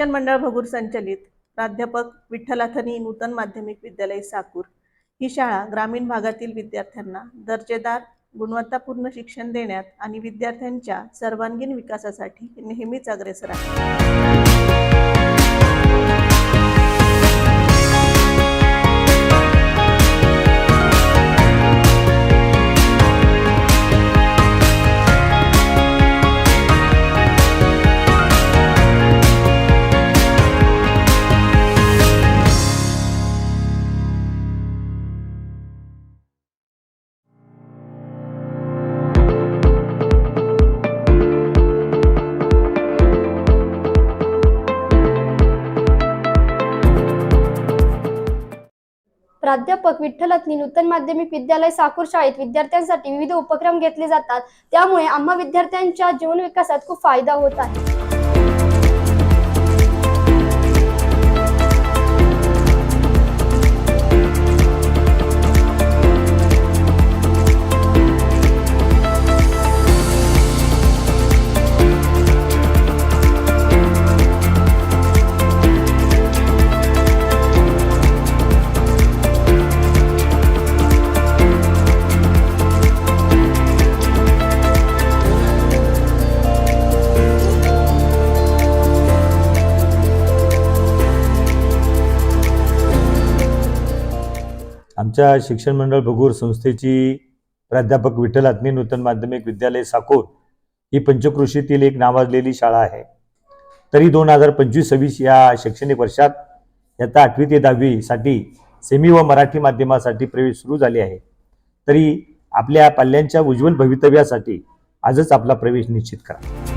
शिक्षण मंडळ भगूर संचलित प्राध्यापक विठ्ठलाथनी नूतन माध्यमिक विद्यालय साकूर ही शाळा ग्रामीण भागातील विद्यार्थ्यांना दर्जेदार गुणवत्तापूर्ण शिक्षण देण्यात आणि विद्यार्थ्यांच्या सर्वांगीण विकासासाठी नेहमीच अग्रेसर आहे। प्राध्यापक विठ्ठलाथनी नूतन माध्यमिक विद्यालय साकूर शाळेत विद्यार्थ्यांसाठी विविध उपक्रम घेतले जातात, त्यामुळे आम्हा विद्यार्थ्यांच्या जीवन विकासात खूप फायदा होत आहे। आमच्या शिक्षण मंडळ भगूर संस्थेची प्राध्यापक विठ्ठलाथनी नूतन माध्यमिक विद्यालय साकूर ही पंचक्रोशीतील एक नावाजलेली शाळा आहे। तरी 2025-26 या शैक्षणिक वर्षात इयत्ता 8वी ते 10वी साठी सेमी व मराठी माध्यमासाठी प्रवेश सुरू झाले आहे। तरी आपल्या पाल्यांच्या उज्ज्वल भवितव्यासाठी आजच आपला प्रवेश निश्चित करा।